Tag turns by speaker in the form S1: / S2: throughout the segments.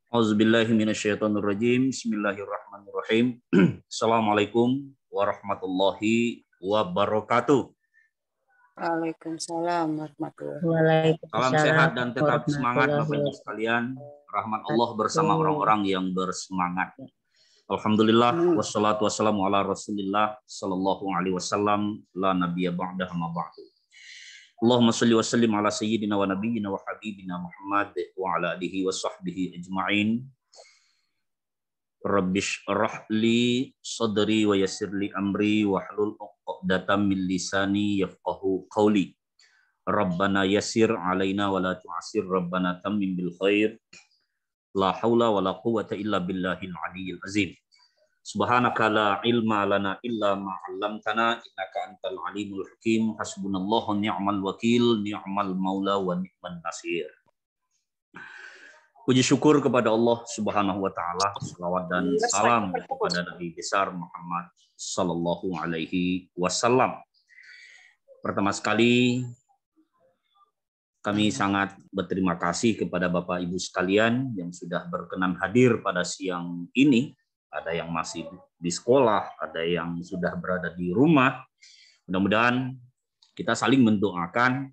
S1: Auzubillahi minasyaitonirrajim. Bismillahirrahmanirrahim. Assalamualaikum warahmatullahi wabarakatuh.
S2: Waalaikumsalam warahmatullahi wabarakatuh.
S1: Salam sehat dan tetap semangat Bapak Ibu sekalian. Rahmat Allah bersama orang-orang yang bersemangat. Alhamdulillah wassalatu wassalamu ala Rasulillah sallallahu alaihi wasallam la nabiyya ba'dahu ma ba'du. Allahumma shalli wa sallim ala sayyidina wa nabiyyina wa habibina Muhammad wa ala alihi wa sahbihi ajma'in. Rabbish rahli sadri wa yassir li amri wa hlul 'uqdatam min lisani yafqahu qawli. Rabbana yassir alaina wa la tu'assir, Rabbana tammim bil khair. La haula wa la quwwata illa billahil aliyyil azim. Subhanaka la ilma lana illa ma 'allamtana innaka antal alimul hakim. Hasbunallahu ni'mal wakil, ni'mal maula wa ni'man nasir. Puji syukur kepada Allah Subhanahu wa taala, selawat dan salam kepada Nabi besar Muhammad sallallahu alaihi wasallam. Pertama sekali kami sangat berterima kasih kepada Bapak Ibu sekalian yang sudah berkenan hadir pada siang ini. Ada yang masih di sekolah, ada yang sudah berada di rumah. Mudah-mudahan kita saling mendoakan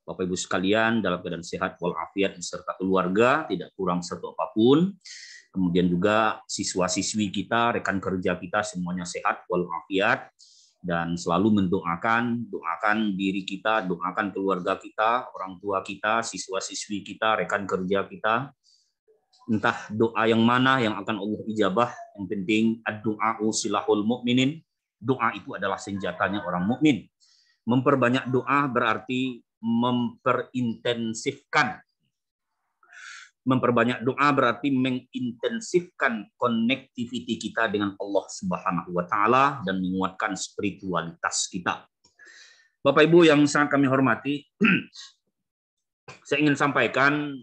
S1: Bapak Ibu sekalian dalam keadaan sehat walafiat beserta keluarga, tidak kurang satu apapun. Kemudian juga siswa-siswi kita, rekan kerja kita semuanya sehat walafiat, dan selalu doakan diri kita, doakan keluarga kita, orang tua kita, siswa-siswi kita, rekan kerja kita. Entah doa yang mana yang akan Allah ijabah, yang penting ad-du'a'u silahul mu'minin. Doa itu adalah senjatanya orang mukmin. Memperbanyak doa berarti memperintensifkan. Memperbanyak doa berarti mengintensifkan connectivity kita dengan Allah Subhanahu wa taala dan menguatkan spiritualitas kita. Bapak Ibu yang sangat kami hormati, saya ingin sampaikan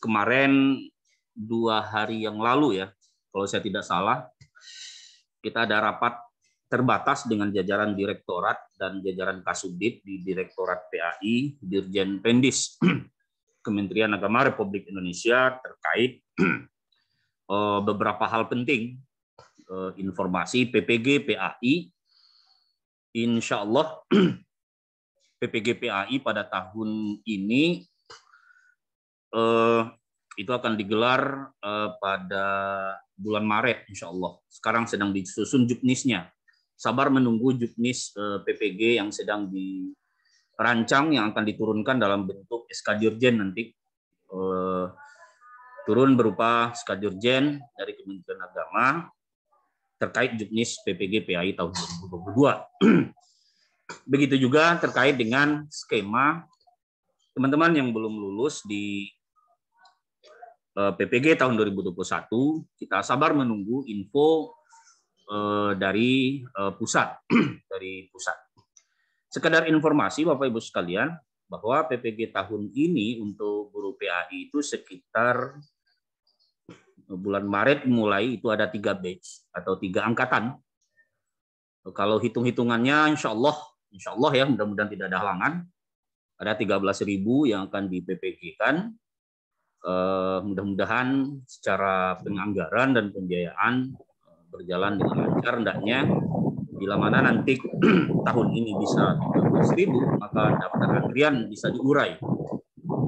S1: kemarin 2 hari yang lalu ya, kalau saya tidak salah, kita ada rapat terbatas dengan jajaran direktorat dan jajaran Kasubdit di Direktorat PAI, Dirjen Pendis, Kementerian Agama Republik Indonesia terkait beberapa hal penting, informasi PPG PAI. Insya Allah PPG PAI pada tahun ini itu akan digelar pada bulan Maret, insya Allah. Sekarang sedang disusun juknisnya. Sabar menunggu juknis PPG yang sedang dirancang, yang akan diturunkan dalam bentuk SK Dirjen nanti. Turun berupa SK Dirjen dari Kementerian Agama terkait juknis PPG PAI tahun 2022. Begitu juga terkait dengan skema teman-teman yang belum lulus di PPG tahun 2021, kita sabar menunggu info dari pusat. Dari pusat. Sekedar informasi Bapak Ibu sekalian, bahwa PPG tahun ini untuk guru PAI itu sekitar bulan Maret mulai itu ada 3 batch atau 3 angkatan. Kalau hitung-hitungannya insya Allah ya, mudah-mudahan tidak ada halangan, ada 13.000 yang akan di PPG-kan. Mudah-mudahan secara penganggaran dan pembiayaan berjalan dengan lancar. Hendaknya bila mana nanti tahun ini bisa 13.000, maka daftar antrian bisa diurai.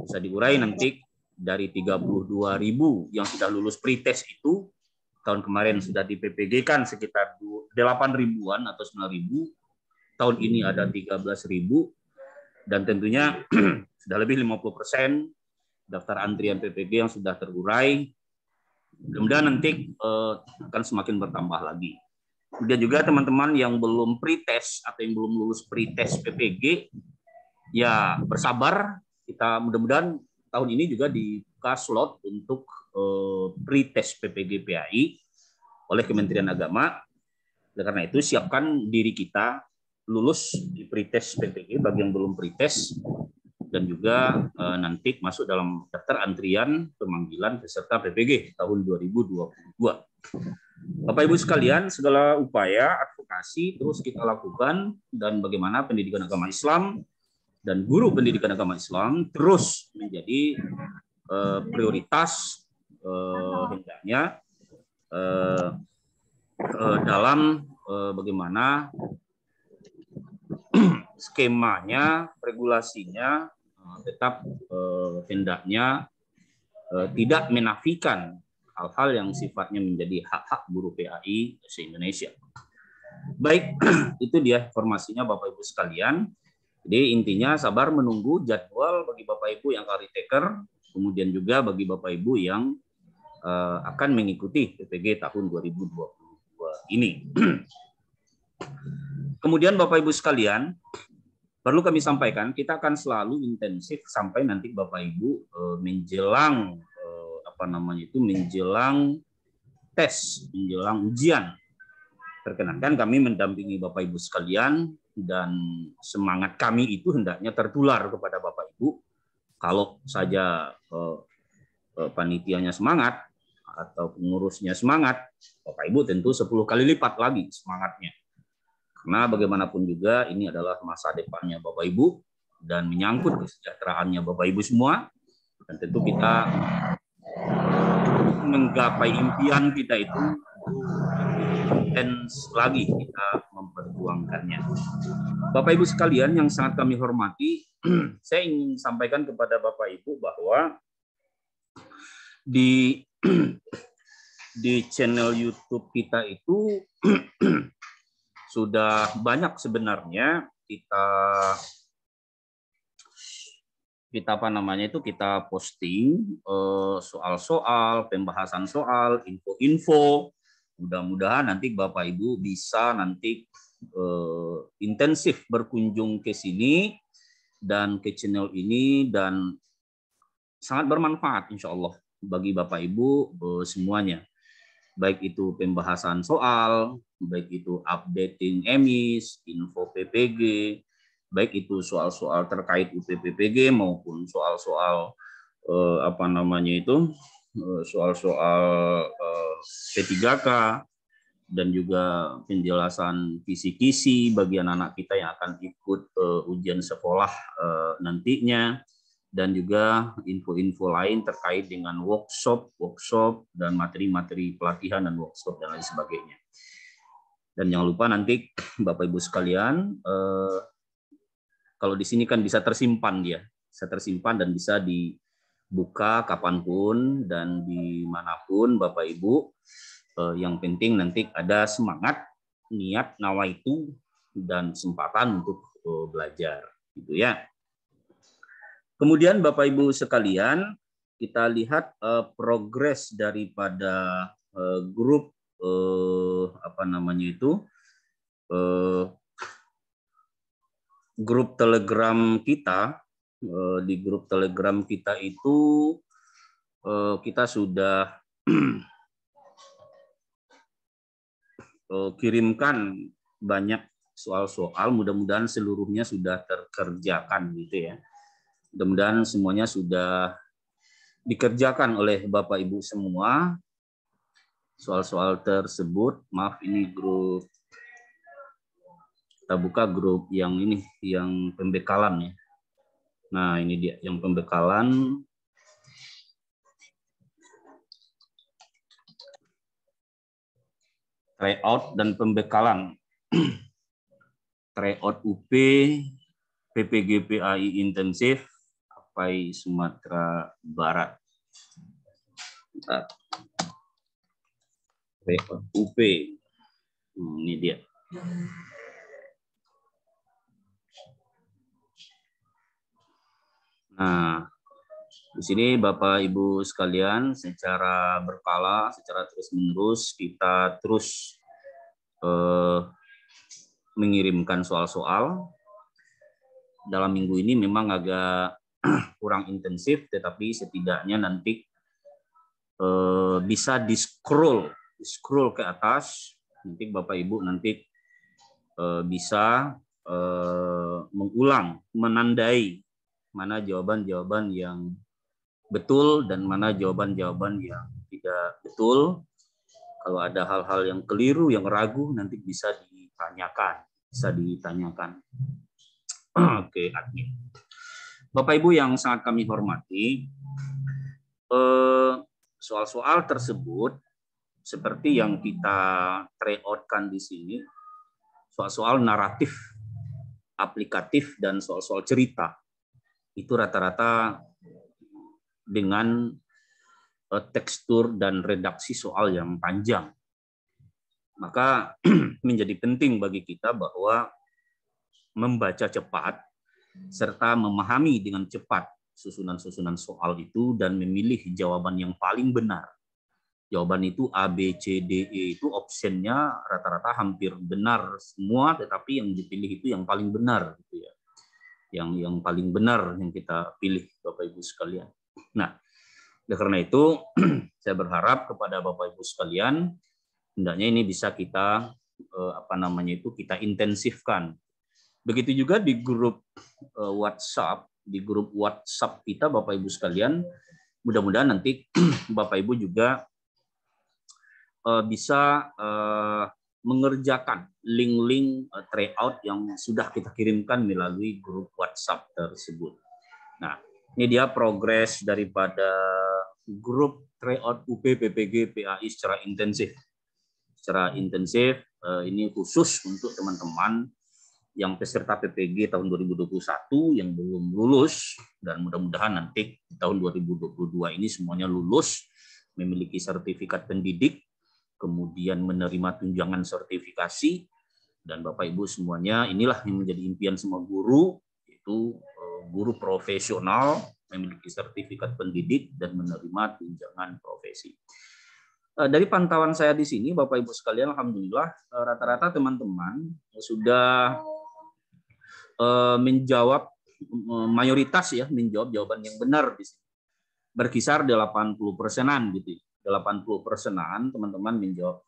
S1: Bisa diurai nanti dari 32.000 yang sudah lulus pretest itu, tahun kemarin sudah di PPG-kan sekitar 8.000-an atau 9.000. Tahun ini ada 13.000, dan tentunya sudah lebih 50% daftar antrian PPG yang sudah terurai. Mudah-mudahan nanti akan semakin bertambah lagi. Kemudian juga teman-teman yang belum pretest atau yang belum lulus pretest PPG, ya bersabar. Kita mudah-mudahan tahun ini juga dibuka slot untuk pretest PPG PAI oleh Kementerian Agama. Oleh karena itu siapkan diri kita lulus di pretest PPG bagi yang belum pretest, dan juga nanti masuk dalam daftar antrian pemanggilan peserta PPG tahun 2022. Bapak Ibu sekalian, segala upaya advokasi terus kita lakukan, dan bagaimana pendidikan agama Islam dan guru pendidikan agama Islam terus menjadi prioritas hendaknya dalam bagaimana skemanya, regulasinya tetap hendaknya tidak menafikan hal-hal yang sifatnya menjadi hak-hak buruh PAI se-Indonesia. Baik, itu dia informasinya Bapak Ibu sekalian. Jadi intinya sabar menunggu jadwal bagi Bapak Ibu yang caretaker, kemudian juga bagi Bapak Ibu yang akan mengikuti PPG tahun 2022 ini. Kemudian Bapak Ibu sekalian, perlu kami sampaikan, kita akan selalu intensif sampai nanti Bapak Ibu menjelang menjelang tes, menjelang ujian. Perkenankan kami mendampingi Bapak Ibu sekalian, dan semangat kami itu hendaknya tertular kepada Bapak Ibu. Kalau saja panitianya semangat atau pengurusnya semangat, Bapak Ibu tentu 10 kali lipat lagi semangatnya. Karena bagaimanapun juga ini adalah masa depannya Bapak Ibu dan menyangkut kesejahteraannya Bapak Ibu semua. Dan tentu kita menggapai impian kita itu intens lagi kita memperjuangkannya. Bapak Ibu sekalian yang sangat kami hormati, saya ingin sampaikan kepada Bapak Ibu bahwa di channel YouTube kita itu sudah banyak sebenarnya kita posting soal-soal, pembahasan soal, info-info. Mudah-mudahan nanti Bapak Ibu bisa nanti intensif berkunjung ke sini dan ke channel ini, dan sangat bermanfaat insya Allah bagi Bapak Ibu semuanya. Baik itu pembahasan soal, baik itu updating emis, info PPG, baik itu soal-soal terkait UPPPG maupun soal-soal soal-soal P3K, dan juga penjelasan kisi-kisi bagi anak-anak kita yang akan ikut ujian sekolah nantinya, dan juga info-info lain terkait dengan workshop dan materi-materi pelatihan dan workshop dan lain sebagainya. Dan jangan lupa nanti Bapak Ibu sekalian, kalau di sini kan bisa tersimpan dan bisa dibuka kapanpun dan dimanapun Bapak Ibu. Yang penting nanti ada semangat, niat, nawaitu, dan kesempatan untuk belajar, gitu ya. Kemudian Bapak Ibu sekalian, kita lihat progres daripada grup grup Telegram kita. Di grup Telegram kita itu kita sudah kirimkan banyak soal-soal, mudah-mudahan seluruhnya sudah terkerjakan gitu ya. Mudah-mudahan semuanya sudah dikerjakan oleh Bapak Ibu semua soal-soal tersebut. Maaf, ini grup, kita buka grup yang ini, yang pembekalan ya. Nah, ini dia yang pembekalan. Tryout dan pembekalan. Tryout UP, PPG PAI intensif, PAI Sumatera Barat. Tryout UP. Ini dia. Nah, di sini Bapak Ibu sekalian, secara berkala, secara terus-menerus kita terus mengirimkan soal-soal. Dalam minggu ini memang agak kurang intensif, tetapi setidaknya nanti bisa di-scroll ke atas. Nanti Bapak Ibu nanti bisa mengulang, menandai mana jawaban-jawaban yang betul dan mana jawaban-jawaban yang tidak betul. Kalau ada hal-hal yang keliru, yang ragu, nanti bisa ditanyakan. Oke, admin. Bapak Ibu yang sangat kami hormati, soal-soal tersebut seperti yang kita try out-kan di sini, soal-soal naratif, aplikatif, dan soal-soal cerita. Itu rata-rata dengan tekstur dan redaksi soal yang panjang. Maka menjadi penting bagi kita bahwa membaca cepat serta memahami dengan cepat susunan-susunan soal itu dan memilih jawaban yang paling benar. Jawaban itu A, B, C, D, E itu optionnya rata-rata hampir benar semua, tetapi yang dipilih itu yang paling benar, gitu ya. Yang paling benar yang kita pilih, Bapak Ibu sekalian. Nah, karena itu saya berharap kepada Bapak Ibu sekalian, hendaknya ini bisa kita kita intensifkan. Begitu juga di grup WhatsApp, kita Bapak Ibu sekalian, mudah-mudahan nanti Bapak Ibu juga bisa mengerjakan link-link tryout yang sudah kita kirimkan melalui grup WhatsApp tersebut. Nah, ini dia progres daripada grup tryout UP PPG PAI secara intensif. Ini khusus untuk teman-teman yang peserta PPG tahun 2021 yang belum lulus, dan mudah-mudahan nanti di tahun 2022 ini semuanya lulus, memiliki sertifikat pendidik, kemudian menerima tunjangan sertifikasi, dan Bapak Ibu semuanya, inilah yang menjadi impian semua guru, yaitu guru profesional, memiliki sertifikat pendidik, dan menerima tunjangan profesi. Dari pantauan saya di sini, Bapak Ibu sekalian, alhamdulillah rata-rata teman-teman sudah menjawab, mayoritas ya menjawab jawaban yang benar di sini. Berkisar 80%-an gitu. 80%-an teman-teman menjawab.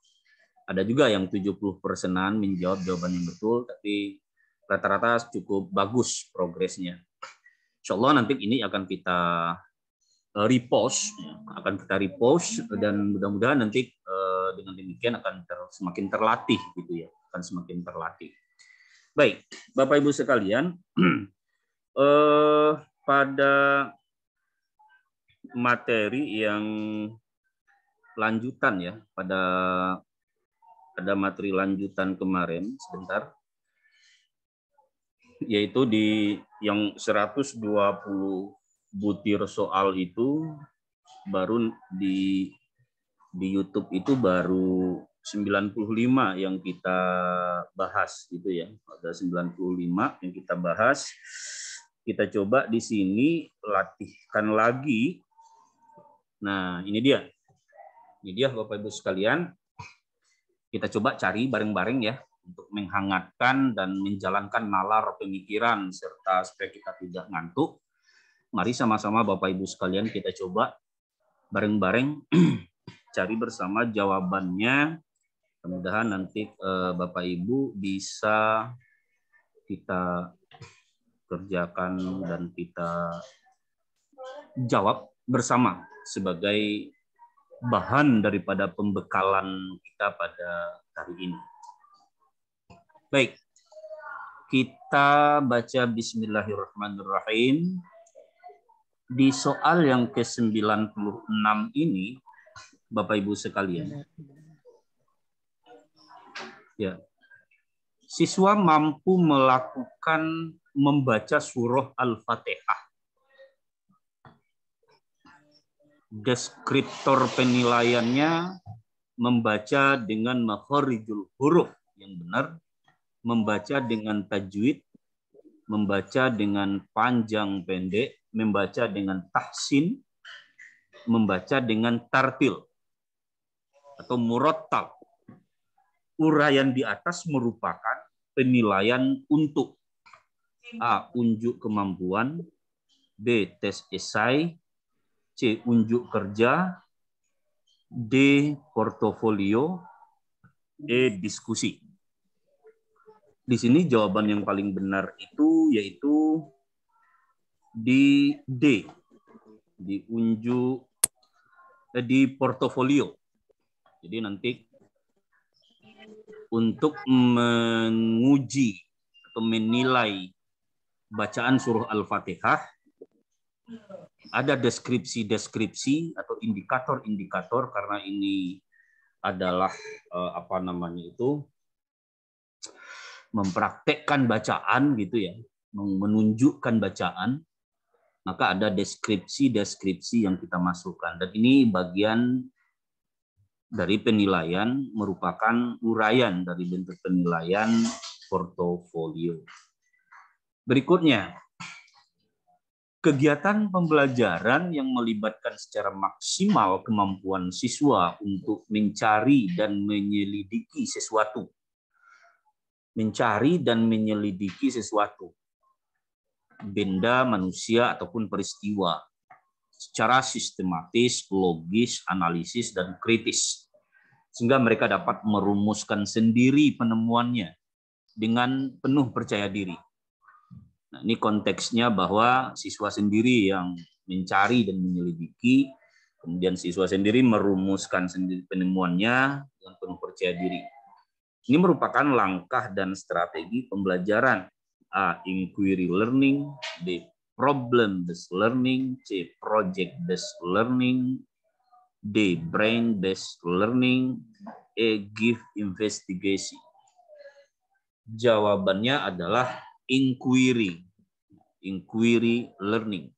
S1: Ada juga yang 70%-an menjawab jawaban yang betul, tapi rata-rata cukup bagus progresnya. Insya Allah nanti ini akan kita repost, dan mudah-mudahan nanti dengan demikian akan semakin terlatih gitu ya, akan semakin terlatih. Baik, Bapak Ibu sekalian, pada materi yang lanjutan ya, pada materi lanjutan kemarin sebentar, yaitu di yang 120 butir soal itu baru di YouTube itu baru 95 yang kita bahas gitu ya. Ada 95 yang kita bahas. Kita coba di sini latihkan lagi. Nah, ini dia. Ini dia Bapak Ibu sekalian. Kita coba cari bareng-bareng ya untuk menghangatkan dan menjalankan nalar pemikiran serta supaya kita tidak ngantuk. Mari sama-sama Bapak Ibu sekalian kita coba bareng-bareng cari bersama jawabannya. Mudah-mudahan nanti Bapak Ibu bisa kita kerjakan dan kita jawab bersama sebagai bahan daripada pembekalan kita pada hari ini. Baik, kita baca Bismillahirrahmanirrahim. Di soal yang ke-96 ini, Bapak Ibu sekalian, ya, siswa mampu melakukan membaca surah Al-Fatihah. Deskriptor penilaiannya membaca dengan makharijul huruf yang benar, membaca dengan tajwid, membaca dengan panjang pendek, membaca dengan tahsin, membaca dengan tartil atau murattal. Uraian di atas merupakan penilaian untuk A. Unjuk kemampuan, B. Tes esai, C. Unjuk kerja, D. Portofolio, E. Diskusi. Di sini jawaban yang paling benar itu yaitu di D, di unjuk, di portofolio. Jadi nanti untuk menguji atau menilai bacaan surah Al-Fatihah, ada deskripsi-deskripsi atau indikator-indikator, karena ini adalah mempraktekkan bacaan gitu ya, menunjukkan bacaan, maka ada deskripsi-deskripsi yang kita masukkan. Dan ini bagian dari penilaian, merupakan uraian dari bentuk penilaian portofolio. Berikutnya, kegiatan pembelajaran yang melibatkan secara maksimal kemampuan siswa untuk mencari dan menyelidiki sesuatu. Mencari dan menyelidiki sesuatu. Benda, manusia, ataupun peristiwa. Secara sistematis, logis, analisis, dan kritis. Sehingga mereka dapat merumuskan sendiri penemuannya dengan penuh percaya diri. Nah, ini konteksnya bahwa siswa sendiri yang mencari dan menyelidiki, kemudian siswa sendiri merumuskan sendiri penemuannya dengan penuh percaya diri. Ini merupakan langkah dan strategi pembelajaran. A. Inquiry learning. B. Problem-based learning. C. Project-based learning. D. Brain-based learning. E. Give investigation. Jawabannya adalah inquiry learning.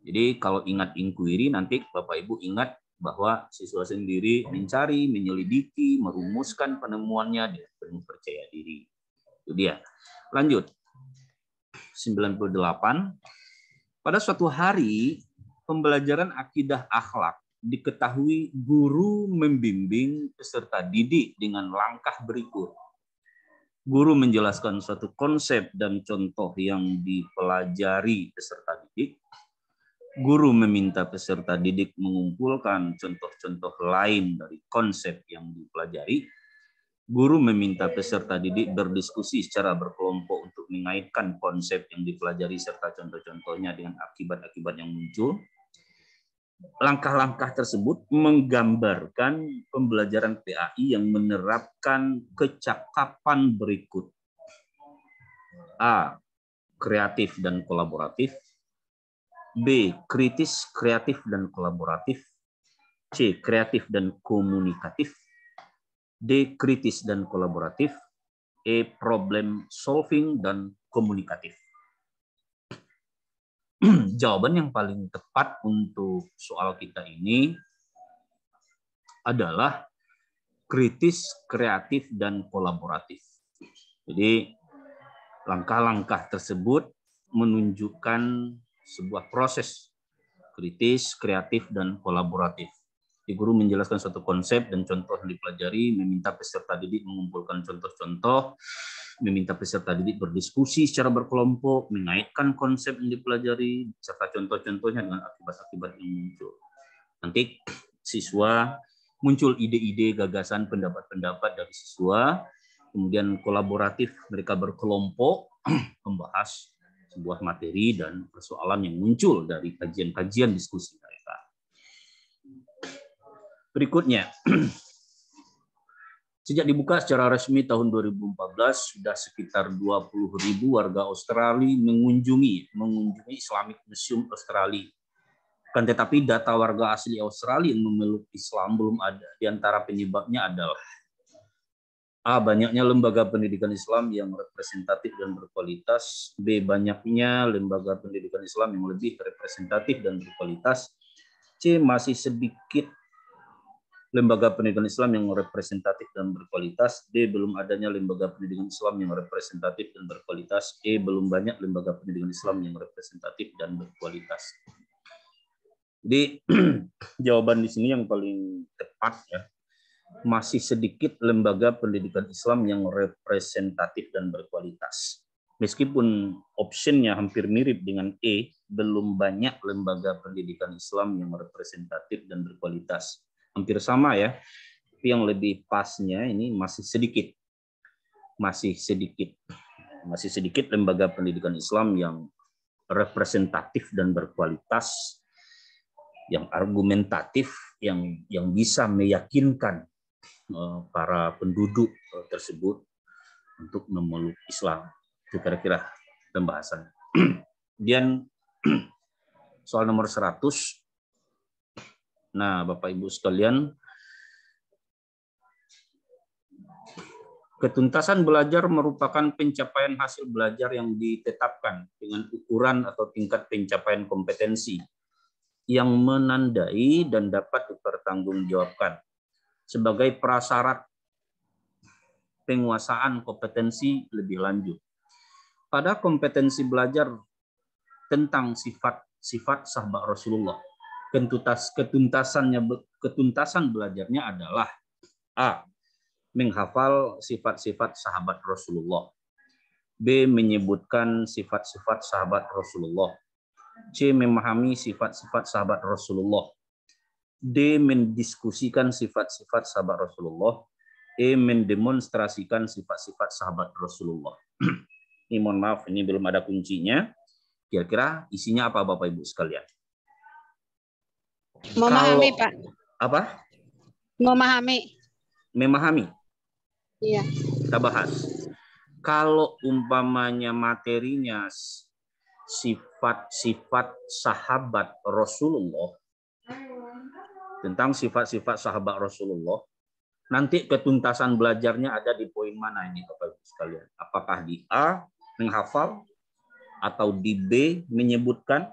S1: Jadi kalau ingat inquiry, nanti Bapak Ibu ingat bahwa siswa sendiri mencari, menyelidiki, merumuskan penemuannya dengan penuh percaya diri. Itu dia. Lanjut. 98. Pada suatu hari, pembelajaran akidah akhlak diketahui guru membimbing peserta didik dengan langkah berikut. Guru menjelaskan suatu konsep dan contoh yang dipelajari peserta didik. Guru meminta peserta didik mengumpulkan contoh-contoh lain dari konsep yang dipelajari. Guru meminta peserta didik berdiskusi secara berkelompok untuk mengaitkan konsep yang dipelajari serta contoh-contohnya dengan akibat-akibat yang muncul. Langkah-langkah tersebut menggambarkan pembelajaran PAI yang menerapkan kecakapan berikut. A. Kreatif dan kolaboratif. B. Kritis, kreatif, dan kolaboratif. C. Kreatif dan komunikatif. D. Kritis dan kolaboratif. E. Problem solving dan komunikatif. Jawaban yang paling tepat untuk soal kita ini adalah kritis, kreatif, dan kolaboratif. Jadi langkah-langkah tersebut menunjukkan sebuah proses kritis, kreatif, dan kolaboratif. Di guru menjelaskan suatu konsep dan contoh yang dipelajari, meminta peserta didik mengumpulkan contoh-contoh, meminta peserta didik berdiskusi secara berkelompok, mengaitkan konsep yang dipelajari, serta contoh-contohnya dengan akibat-akibat yang muncul. Nanti siswa muncul ide-ide, gagasan, pendapat-pendapat dari siswa, kemudian kolaboratif, mereka berkelompok membahas sebuah materi dan persoalan yang muncul dari kajian-kajian diskusi mereka. Berikutnya, sejak dibuka secara resmi tahun 2014, sudah sekitar 20.000 warga Australia mengunjungi Islamic Museum Australia. Kan tetapi data warga asli Australia yang memeluk Islam belum ada. Di antara penyebabnya adalah A. Banyaknya lembaga pendidikan Islam yang representatif dan berkualitas. B. Banyaknya lembaga pendidikan Islam yang lebih representatif dan berkualitas. C. Masih sedikit lembaga pendidikan Islam yang representatif dan berkualitas. D. Belum adanya lembaga pendidikan Islam yang representatif dan berkualitas. E. Belum banyak lembaga pendidikan Islam yang representatif dan berkualitas. Jadi jawaban di sini yang paling tepat ya. Masih sedikit lembaga pendidikan Islam yang representatif dan berkualitas. Meskipun optionnya hampir mirip dengan E, belum banyak lembaga pendidikan Islam yang representatif dan berkualitas. Hampir sama ya, tapi yang lebih pasnya ini masih sedikit. Masih sedikit lembaga pendidikan Islam yang representatif dan berkualitas, yang argumentatif, yang bisa meyakinkan para penduduk tersebut untuk memeluk Islam. Itu kira-kira pembahasan. Kemudian soal nomor 100. Nah, Bapak Ibu sekalian, ketuntasan belajar merupakan pencapaian hasil belajar yang ditetapkan dengan ukuran atau tingkat pencapaian kompetensi yang menandai dan dapat dipertanggungjawabkan sebagai prasyarat penguasaan kompetensi lebih lanjut. Pada kompetensi belajar tentang sifat sahabat Rasulullah, ketuntasan belajarnya adalah A. Menghafal sifat-sifat sahabat Rasulullah. B. Menyebutkan sifat-sifat sahabat Rasulullah. C. Memahami sifat-sifat sahabat Rasulullah. D. Mendiskusikan sifat-sifat sahabat Rasulullah. E. Mendemonstrasikan sifat-sifat sahabat Rasulullah. Ini mohon maaf, ini belum ada kuncinya. Kira-kira isinya apa Bapak Ibu sekalian?
S3: Memahami, Pak.
S1: Apa?
S3: Memahami.
S1: Memahami.
S3: Iya.
S1: Kita bahas. Kalau umpamanya materinya sifat-sifat sahabat Rasulullah, tentang sifat-sifat sahabat Rasulullah, nanti ketuntasan belajarnya ada di poin mana ini Bapak Ibu sekalian? Apakah di A, menghafal, atau di B, menyebutkan,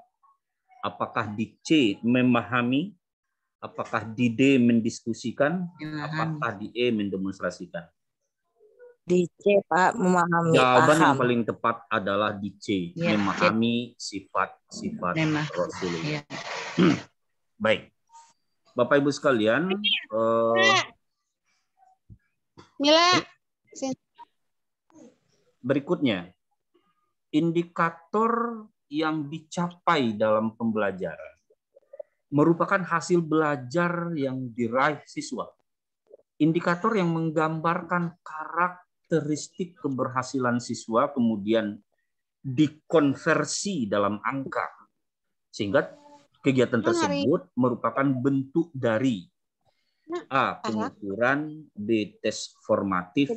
S1: apakah di C, memahami, apakah di D, mendiskusikan, apakah di E, mendemonstrasikan?
S2: Di C, Pak, memahami.
S1: Jawaban
S2: paham.
S1: yang paling tepat adalah di C,
S2: Ya,
S1: memahami sifat-sifat Rasulullah.
S2: Ya.
S1: Baik, Bapak Ibu sekalian,
S3: Mila.
S1: berikutnya, indikator yang dicapai dalam pembelajaran merupakan hasil belajar yang diraih siswa. Indikator yang menggambarkan karakteristik keberhasilan siswa kemudian dikonversi dalam angka. Sehingga kegiatan tersebut merupakan bentuk dari A. Pengukuran, B. Tes formatif,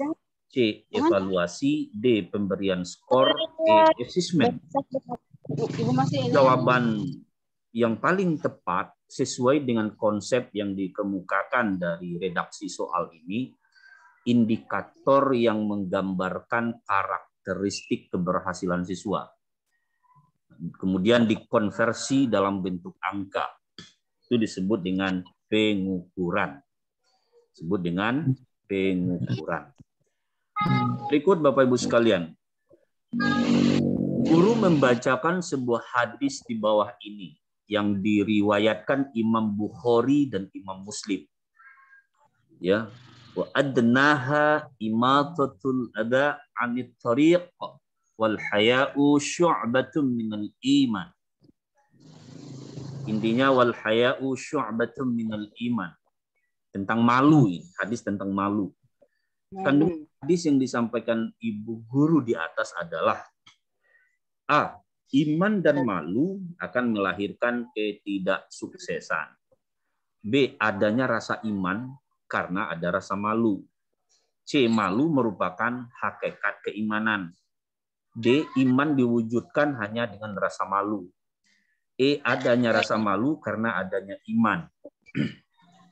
S1: C. Evaluasi, D. Pemberian skor, E. Assessment. Jawaban yang paling tepat sesuai dengan konsep yang dikemukakan dari redaksi soal ini, indikator yang menggambarkan karakteristik keberhasilan siswa. Kemudian dikonversi dalam bentuk angka. Itu disebut dengan pengukuran. Disebut dengan pengukuran. Berikut Bapak Ibu sekalian. Guru membacakan sebuah hadis di bawah ini yang diriwayatkan Imam Bukhari dan Imam Muslim. Ya, wa adnaha imatatul adha 'anit thariq wal haya'u syu'batun minal iman. Intinya wal haya'u syu'batun minal iman. Tentang malu ini, hadis tentang malu. Kandungan hadis yang disampaikan Ibu Guru di atas adalah A. Iman dan malu akan melahirkan ketidaksuksesan. B. Adanya rasa iman karena ada rasa malu. C. Malu merupakan hakikat keimanan. D. Iman diwujudkan hanya dengan rasa malu. E. Adanya rasa malu karena adanya iman.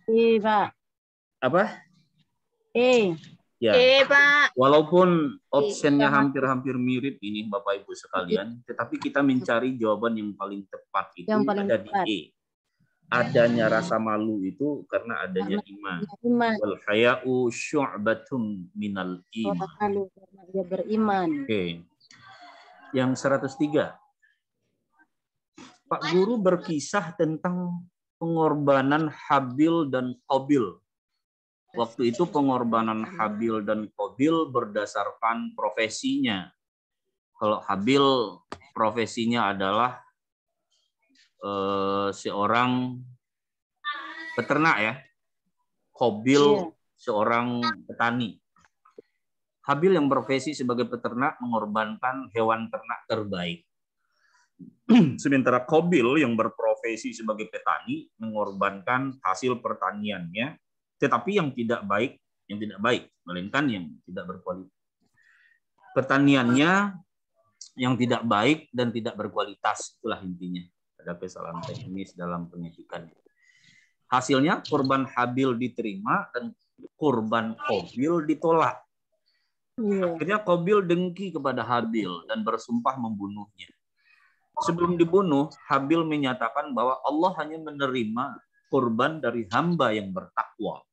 S2: E, Pak.
S1: Apa?
S2: E.
S1: Ya.
S3: Pak.
S1: Walaupun optionnya hampir-hampir mirip ini Bapak Ibu sekalian, tetapi kita mencari jawaban yang paling tepat itu
S2: Yang paling
S1: ada
S2: tepat.
S1: di E. Adanya rasa malu itu karena adanya iman.
S2: Iman.
S1: Wal haya'u syu'batum minal iman.
S2: Malu karena dia beriman.
S1: Oke. Yang 103. Pak Guru berkisah tentang pengorbanan Habil dan Qabil. Waktu itu pengorbanan Habil dan Qabil berdasarkan profesinya. Kalau Habil profesinya adalah seorang peternak ya. Qabil seorang petani. Habil yang profesi sebagai peternak mengorbankan hewan ternak terbaik. Sementara Qabil yang berprofesi sebagai petani mengorbankan hasil pertaniannya, tetapi yang tidak baik, melainkan yang tidak berkualitas. Pertaniannya yang tidak baik dan tidak berkualitas, itulah intinya. ada kesalahan teknis dalam penyidikan. Hasilnya korban Habil diterima dan korban Qabil ditolak. Akhirnya Qabil dengki kepada Habil dan bersumpah membunuhnya. Sebelum dibunuh, Habil menyatakan bahwa Allah hanya menerima korban dari hamba yang bertakwa.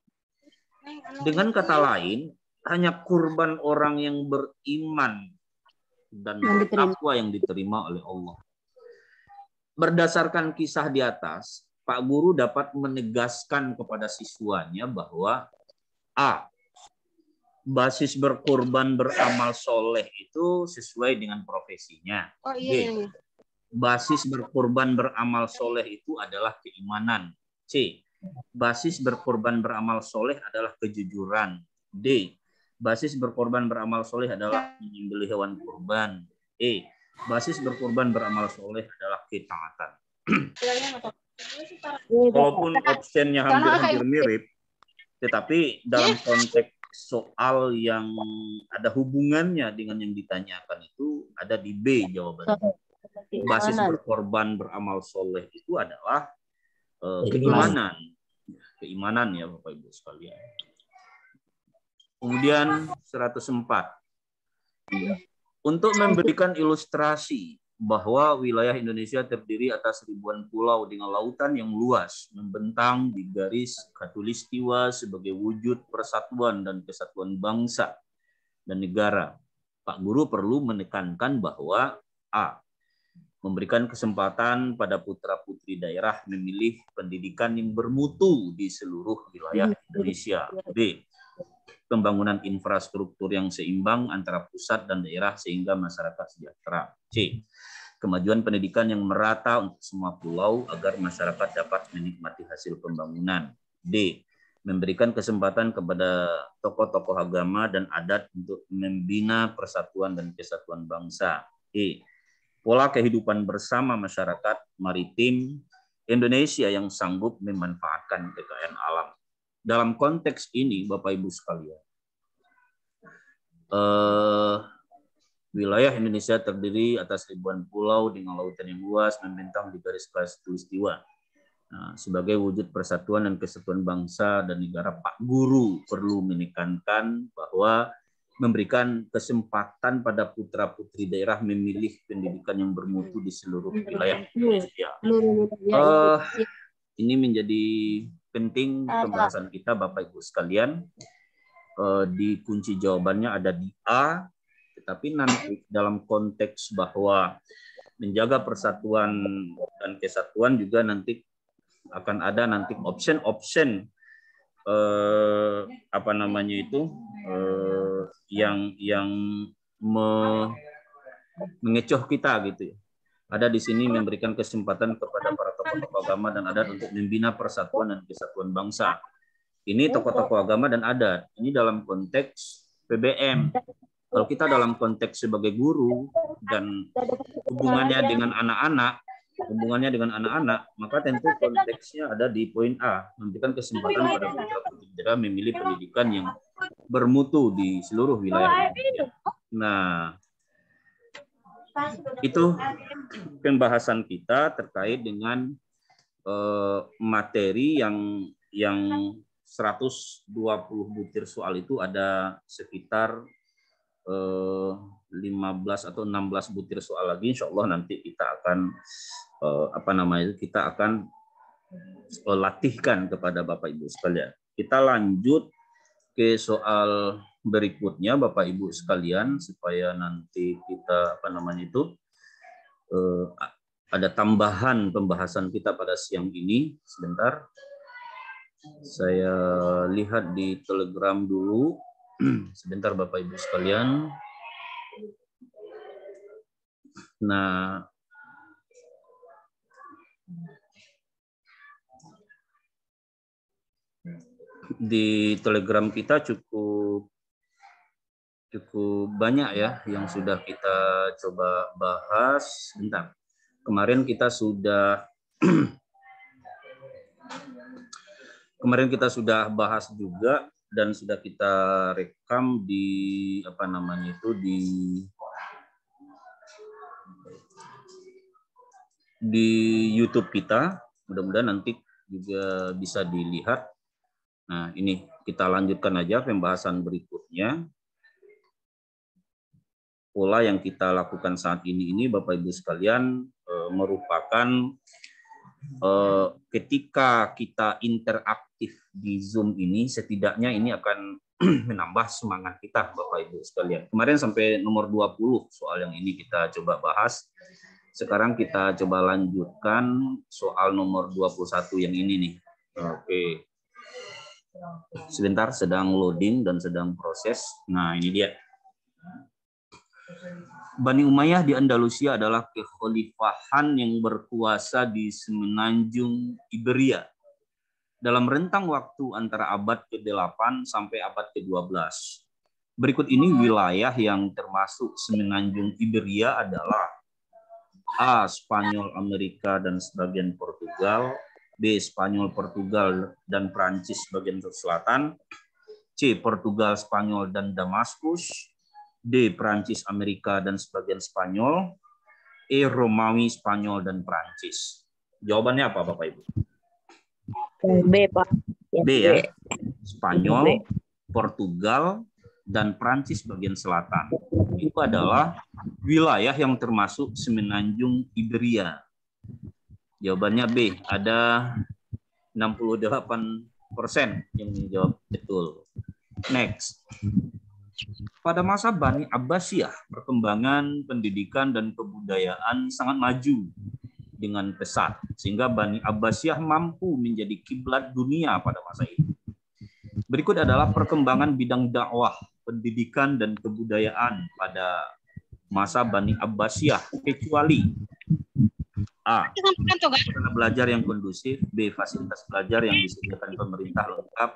S1: Dengan kata lain, hanya kurban orang yang beriman dan bertakwa yang diterima oleh Allah. Berdasarkan kisah di atas, Pak Guru dapat menegaskan kepada siswanya bahwa A. Basis berkorban beramal soleh itu sesuai dengan profesinya. B. Basis berkorban beramal soleh itu adalah keimanan. C. Basis berkorban beramal soleh adalah kejujuran. D. Basis berkorban beramal soleh adalah menyembelih hewan kurban. E. Basis berkorban beramal soleh adalah ketaatan. Walaupun optionnya hampir-hampir mirip, tetapi dalam konteks soal yang ada hubungannya dengan yang ditanyakan itu ada di B jawabannya. Basis berkorban beramal soleh itu adalah keimanan. Keimanan ya Bapak Ibu sekalian. Kemudian 104. Untuk memberikan ilustrasi bahwa wilayah Indonesia terdiri atas ribuan pulau dengan lautan yang luas, membentang di garis khatulistiwa sebagai wujud persatuan dan kesatuan bangsa dan negara. Pak Guru perlu menekankan bahwa A. Memberikan kesempatan pada putra-putri daerah memilih pendidikan yang bermutu di seluruh wilayah Indonesia. B. Pembangunan infrastruktur yang seimbang antara pusat dan daerah sehingga masyarakat sejahtera. C. Kemajuan pendidikan yang merata untuk semua pulau agar masyarakat dapat menikmati hasil pembangunan. D. Memberikan kesempatan kepada tokoh-tokoh agama dan adat untuk membina persatuan dan kesatuan bangsa. E. Pola kehidupan bersama masyarakat maritim Indonesia yang sanggup memanfaatkan kekayaan alam. Dalam konteks ini, Bapak Ibu sekalian, wilayah Indonesia terdiri atas ribuan pulau dengan lautan yang luas membentang di garis khatulistiwa. Nah, sebagai wujud persatuan dan kesatuan bangsa dan negara, Pak Guru perlu menekankan bahwa memberikan kesempatan pada putra-putri daerah memilih pendidikan yang bermutu di seluruh wilayah Indonesia. Ini menjadi penting pembahasan kita Bapak Ibu sekalian. Di kunci jawabannya ada di A, tetapi nanti dalam konteks bahwa menjaga persatuan dan kesatuan juga nanti akan ada nanti option apa namanya itu yang mengecoh kita gitu ya. Ada di sini memberikan kesempatan kepada para tokoh-tokoh agama dan adat untuk membina persatuan dan kesatuan bangsa. Ini tokoh-tokoh agama dan adat. Ini dalam konteks PBM. Kalau kita dalam konteks sebagai guru dan hubungannya dengan anak-anak, maka tentu konteksnya ada di poin A, memberikan kesempatan pada putra-putri daerah memilih pendidikan yang bermutu di seluruh wilayah Indonesia. Nah, itu pembahasan kita terkait dengan materi yang 120 butir soal itu ada sekitar 15 atau 16 butir soal lagi. Insya Allah nanti kita akan kita akan latihkan kepada Bapak Ibu sekalian. Kita lanjut ke soal berikutnya Bapak Ibu sekalian supaya nanti kita ada tambahan pembahasan kita pada siang ini. Sebentar. Saya lihat di Telegram dulu. Sebentar Bapak Ibu sekalian. Nah, di Telegram kita cukup banyak ya yang sudah kita coba bahas. Bentar. Kemarin kita sudah bahas juga dan sudah kita rekam di di YouTube kita. Mudah-mudahan nanti juga bisa dilihat. Nah, ini kita lanjutkan aja pembahasan berikutnya. Pola yang kita lakukan saat ini Bapak Ibu sekalian merupakan ketika kita interaktif di Zoom ini, setidaknya ini akan menambah semangat kita Bapak Ibu sekalian. Kemarin sampai nomor 20 soal yang ini kita coba bahas. Sekarang kita coba lanjutkan soal nomor 21 yang ini nih. Oke. Sebentar, sedang loading dan sedang proses. Nah, ini dia. Bani Umayyah di Andalusia adalah kekhalifahan yang berkuasa di semenanjung Iberia dalam rentang waktu antara abad ke-8 sampai abad ke-12. Berikut ini wilayah yang termasuk semenanjung Iberia adalah A. Spanyol, Amerika, dan sebagian Portugal. B. Spanyol, Portugal, dan Prancis bagian selatan. C. Portugal, Spanyol, dan Damaskus. D. Prancis, Amerika, dan sebagian Spanyol. E. Romawi, Spanyol, dan Prancis. Jawabannya apa Bapak Ibu?
S2: B, Pak.
S1: B ya. Spanyol, Portugal, dan Prancis bagian selatan. Itu adalah wilayah yang termasuk semenanjung Iberia. Jawabannya B. Ada 68% yang menjawab betul. Next. Pada masa Bani Abbasiyah, perkembangan pendidikan dan kebudayaan sangat maju dengan pesat, sehingga Bani Abbasiyah mampu menjadi kiblat dunia pada masa itu. Berikut adalah perkembangan bidang dakwah, pendidikan, dan kebudayaan pada masa Bani Abbasiyah, kecuali A. Sarana belajar yang kondusif. B. Fasilitas belajar yang disediakan pemerintah lengkap.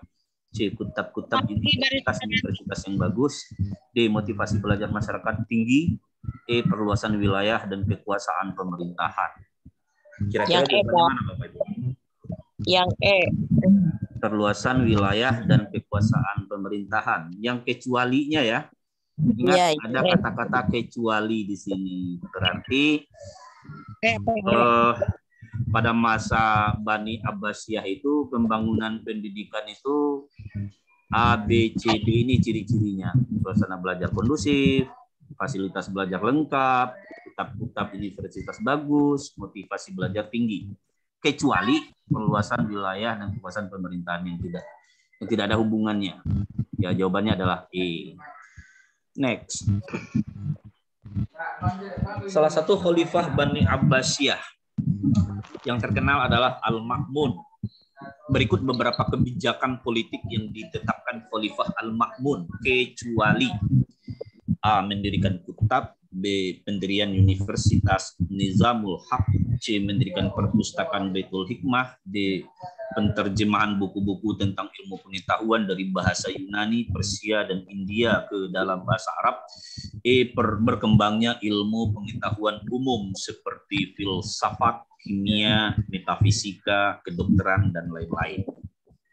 S1: C. Kutab-kutab universitas yang bagus. D. Motivasi belajar masyarakat tinggi. E. Perluasan wilayah dan kekuasaan pemerintahan. Kira-kira
S2: Yang E,
S1: bagaimana Bapak Ibu?
S2: Yang E.
S1: Perluasan wilayah dan kekuasaan pemerintahan. Yang kecualinya ya. Ingat
S2: Ya,
S1: ada kata-kata kecuali di sini. Berarti pada masa Bani Abbasiyah itu pembangunan pendidikan itu A, B, C, D ini ciri-cirinya. Suasana belajar kondusif, fasilitas belajar lengkap, kutab-kutab universitas bagus, motivasi belajar tinggi. Kecuali perluasan wilayah dan kekuasaan pemerintahan yang tidak ada hubungannya. Ya, jawabannya adalah E. Next. Salah satu khalifah Bani Abbasiyah yang terkenal adalah Al-Ma'mun. Berikut beberapa kebijakan politik yang ditetapkan Khalifah Al-Ma'mun, kecuali A. Mendirikan kutab. B. Pendirian Universitas Nizamul Haq. C. Mendirikan perpustakaan Baitul Hikmah. D. Penterjemahan buku-buku tentang ilmu pengetahuan dari bahasa Yunani, Persia, dan India ke dalam bahasa Arab. E. Berkembangnya ilmu pengetahuan umum seperti filsafat, kimia, metafisika, kedokteran, dan lain-lain.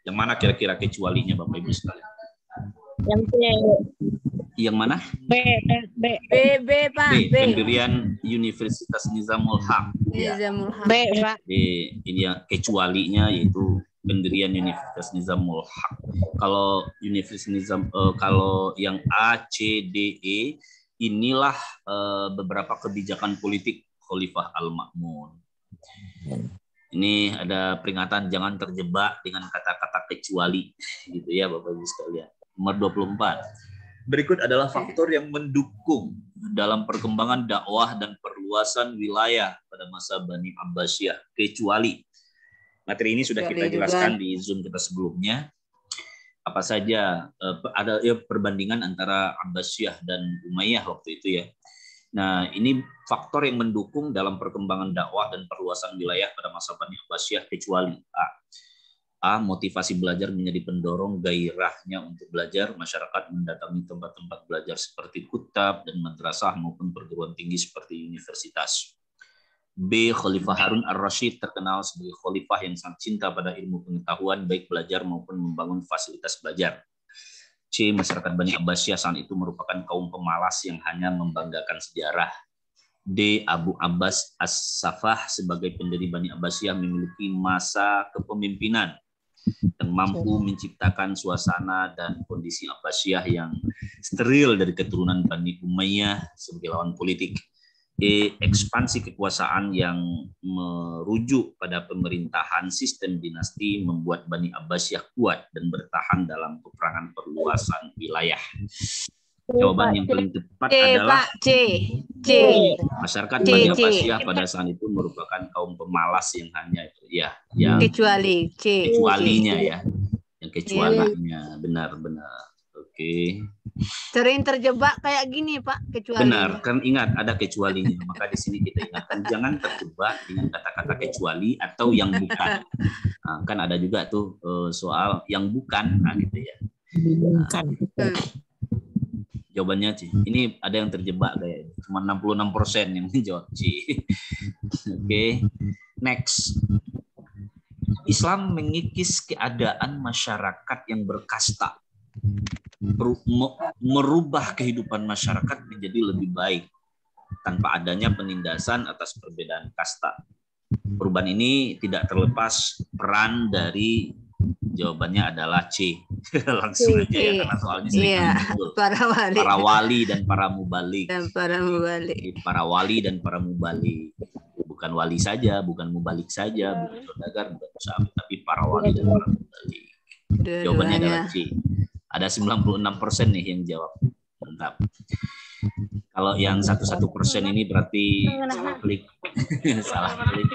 S1: Yang mana kira-kira kecualinya Bapak Ibu sekalian?
S2: Yang C.
S1: Yang mana?
S3: B, Pak.
S1: B. Pendirian Universitas Nizamul Haq.
S3: Nizamul Haq. B, Pak.
S1: D. Ini yang kecualinya yaitu pendirian Universitas Nizamul Haq. Kalau Universitas Nizam, kalau yang A, C, D, E, inilah beberapa kebijakan politik Khalifah Al-Ma'mun. Ini ada peringatan jangan terjebak dengan kata-kata kecuali, gitu ya Bapak Ibu sekalian. Nomor 24. Berikut adalah faktor yang mendukung dalam perkembangan dakwah dan perluasan wilayah pada masa Bani Abbasiyah, kecuali. Materi ini sudah kita jelaskan di Zoom kita sebelumnya. Apa saja ada perbandingan antara Abbasiyah dan Umayyah waktu itu ya. Nah, ini faktor yang mendukung dalam perkembangan dakwah dan perluasan wilayah pada masa Bani Abbasiyah, kecuali A. Motivasi belajar menjadi pendorong gairahnya untuk belajar. Masyarakat mendatangi tempat-tempat belajar seperti kutab dan madrasah maupun perguruan tinggi seperti universitas. B. Khalifah Harun ar-Rasyid terkenal sebagai khalifah yang sangat cinta pada ilmu pengetahuan, baik belajar maupun membangun fasilitas belajar. C. Masyarakat Bani Abbasiyah saat itu merupakan kaum pemalas yang hanya membanggakan sejarah. D. Abu Abbas As-Safah sebagai pendiri Bani Abbasiyah memiliki masa kepemimpinan yang mampu menciptakan suasana dan kondisi Abbasiyah yang steril dari keturunan Bani Umayyah sebagai lawan politik. E. Ekspansi kekuasaan yang merujuk pada pemerintahan sistem dinasti membuat Bani Abbasiyah kuat dan bertahan dalam peperangan perluasan wilayah. Jawaban yang paling tepat adalah
S3: C.
S1: Masyarakat Bani Abbasiyah pada saat itu merupakan kaum pemalas yang hanya yang
S3: Kecuali C.
S1: kecualinya ya, yang kecualinya benar-benar. Oke.
S3: Sering terjebak kayak gini, Pak, kecuali.
S1: Benar, kan ingat ada kecualinya. Maka di sini kita ingatkan jangan terjebak dengan kata-kata kecuali atau yang bukan. Nah, kan ada juga tuh soal yang bukan, nah, gitu ya. Jawabannya C. Ini ada yang terjebak kayak cuma 66% yang menjawab C. Oke. Next. Islam mengikis keadaan masyarakat yang berkasta. Merubah kehidupan masyarakat menjadi lebih baik tanpa adanya penindasan atas perbedaan kasta. Perubahan ini tidak terlepas peran dari jawabannya adalah C. Langsung aja ya karena soalnya para wali dan para mubalik. Para wali dan para mubalik. Bukan wali saja, bukan mubalik saja, bukan saudagar, bukan sahabat, tapi para wali dan para mubalik. Jawabannya adalah C. Ada 96% nih yang jawab. Mantap. Kalau yang 11% ini berarti salah klik. Salah klik.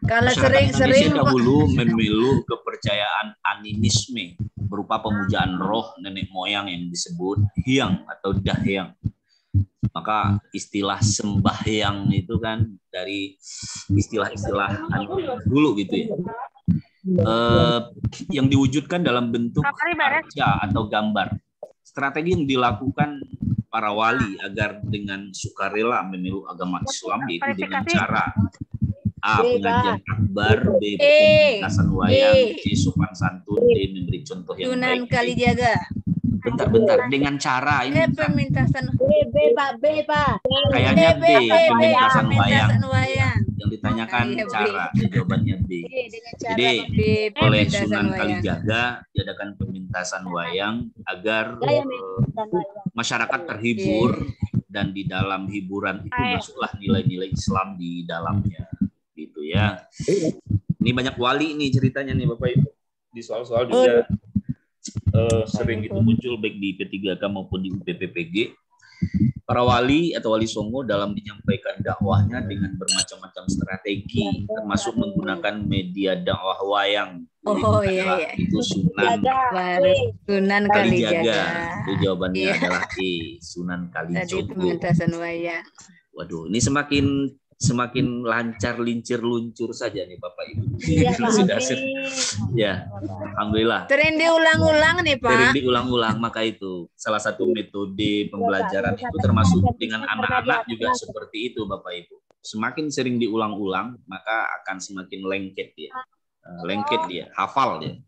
S3: Kalau sering-sering
S1: dahulu memilih kepercayaan animisme berupa pemujaan roh nenek moyang yang disebut hyang atau dahyang. Maka istilah sembahyang itu kan dari istilah-istilah dulu gitu ya. Yang diwujudkan dalam bentuk arca atau gambar. Strategi yang dilakukan para wali agar dengan sukarela memeluk agama Islam yaitu dengan cara A. Pengajian akbar, B. Pementasan wayang, C. Sopan santun, D. Memberi contoh yang
S3: Sunan
S1: baik.
S3: Kalijaga.
S1: Bentar. Dengan cara ini.
S3: Pementasan. B, Pak.
S1: Kayaknya B. Pementasan wayang. Yang ditanyakan
S3: Iya, B.
S1: cara. Jawabannya B. Jadi oleh Sunan Kalijaga diadakan pementasan wayang agar masyarakat terhibur dan di dalam hiburan itu masuklah nilai-nilai Islam di dalamnya. Gitu ya. Ini banyak wali nih ceritanya nih Bapak Ibu. Di soal-soal juga sering itu muncul baik di P3K maupun di UPPPG. Para wali atau wali songo dalam menyampaikan dakwahnya dengan bermacam-macam strategi, termasuk menggunakan media dakwah wayang.
S3: Iya.
S1: Itu Sunan Kalijaga. Itu jawabannya adalah E. Sunan
S3: Tadi
S1: Kalijogo.
S3: pementasan wayang.
S1: Waduh, ini semakin lancar lincir luncur saja nih Bapak Ibu. Ya, alhamdulillah.
S3: Sering diulang-ulang nih, Pak.
S1: Sering diulang-ulang, maka itu salah satu metode pembelajaran itu termasuk dengan anak-anak juga seperti itu Bapak Ibu. Semakin sering diulang-ulang, maka akan semakin lengket dia, hafal dia.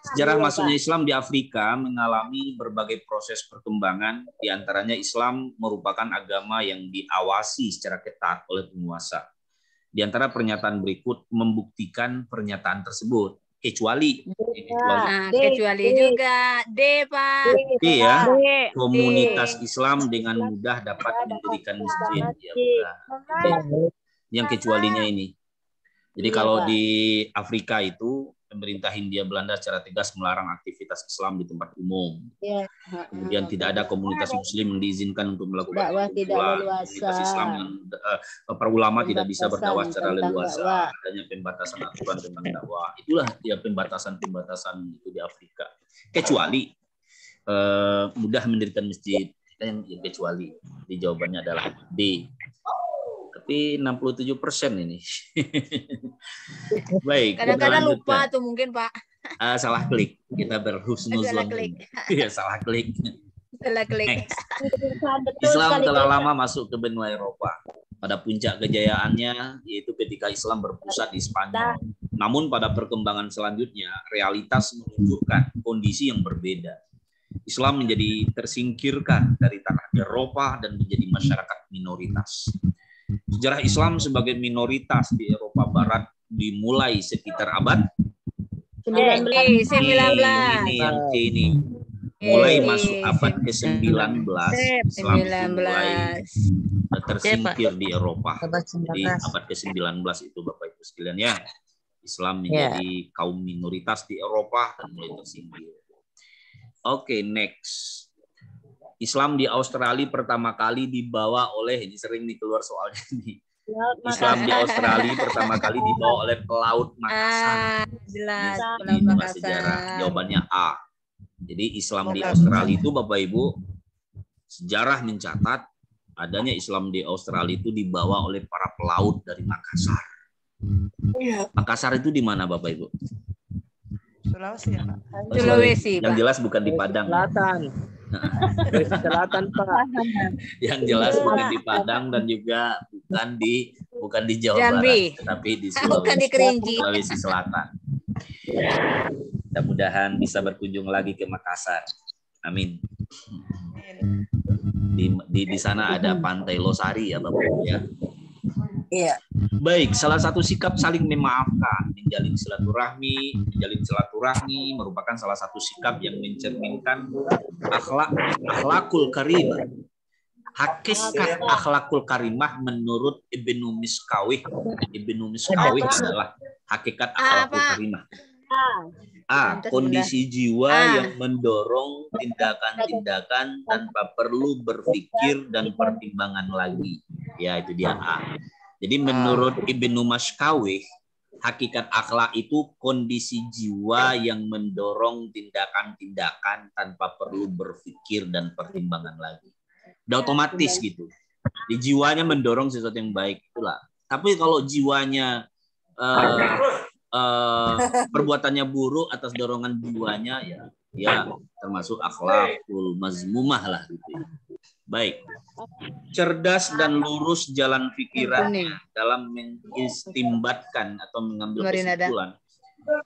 S1: Sejarah masuknya Islam di Afrika mengalami berbagai proses perkembangan, di antaranya Islam merupakan agama yang diawasi secara ketat oleh penguasa. Di antara pernyataan berikut membuktikan pernyataan tersebut, kecuali
S3: juga D, Pak.
S1: D ya, komunitas Islam dengan mudah dapat mendirikan masjid. Yang kecualinya ini. Jadi kalau di Afrika itu pemerintah Hindia Belanda secara tegas melarang aktivitas Islam di tempat umum. Kemudian tidak ada komunitas Muslim yang diizinkan untuk melakukan komunitas Islam yang para ulama tidak bisa berdakwah secara leluasa. Adanya pembatasan aturan tentang dakwah. Itulah ya pembatasan itu di Afrika. Kecuali mudah mendirikan masjid. Yang kecuali. Di jawabannya adalah D. Tapi 67% ini. Baik.
S3: Kadang-kadang lupa tuh mungkin Pak.
S1: Salah klik. Kita berhusnuzon. Ya, salah klik. Islam telah lama masuk ke benua Eropa. Pada puncak kejayaannya yaitu ketika Islam berpusat di Spanyol. Namun pada perkembangan selanjutnya realitas menunjukkan kondisi yang berbeda. Islam menjadi tersingkirkan dari tanah Eropa dan menjadi masyarakat minoritas. Sejarah Islam sebagai minoritas di Eropa Barat dimulai sekitar abad
S2: 19.
S1: ini yang C ini. Mulai masuk abad ke-19, Islam itu mulai
S3: 19.
S1: tersingkir di Eropa. Jadi abad ke-19 itu Bapak Ibu sekalian ya. Islam menjadi kaum minoritas di Eropa dan mulai tersingkir. Oke, next. Islam di Australia pertama kali dibawa oleh, ini sering nih keluar soalnya nih. Islam di Australia pertama kali dibawa oleh pelaut Makassar.
S3: Jelas.
S1: Ini itulah sejarah. Jawabannya A. Jadi Islam di Australia itu Bapak Ibu, sejarah mencatat adanya Islam di Australia itu dibawa oleh para pelaut dari Makassar. Makassar itu di mana Bapak Ibu?
S4: Sulawesi ya, Pak.
S3: Sulawesi,
S1: Yang
S3: Pak.
S1: jelas bukan di Padang.
S5: Selatan. Sulawesi Selatan, Pak.
S1: Yang jelas bukan di Padang dan juga bukan di Jawa
S3: Jambi.
S1: Barat, tapi di
S3: Bukan di Kerinci.
S1: Sulawesi Selatan. Mudah-mudahan bisa berkunjung lagi ke Makassar. Amin. Di sana ada Pantai Losari ya Bapak Ibu ya.
S4: Iya.
S1: Baik, salah satu sikap saling memaafkan, menjalin silaturahmi merupakan salah satu sikap yang mencerminkan akhlakul karimah. Hakikat akhlakul karimah menurut Ibnu Miskawih. Ibnu Miskawih adalah hakikat akhlakul karimah. A. Kondisi jiwa yang mendorong tindakan-tindakan tanpa perlu berpikir dan pertimbangan lagi. Ya, itu dia A. Jadi menurut Ibnu Miskawih, hakikat akhlak itu kondisi jiwa yang mendorong tindakan-tindakan tanpa perlu berpikir dan pertimbangan lagi. Udah otomatis gitu. Di jiwanya mendorong sesuatu yang baik itulah. Tapi kalau jiwanya perbuatannya buruk atas dorongan jiwanya ya termasuk akhlakul mazmumah lah gitu. Baik. Cerdas dan lurus jalan pikirannya dalam mengistimbatkan atau mengambil kesimpulan.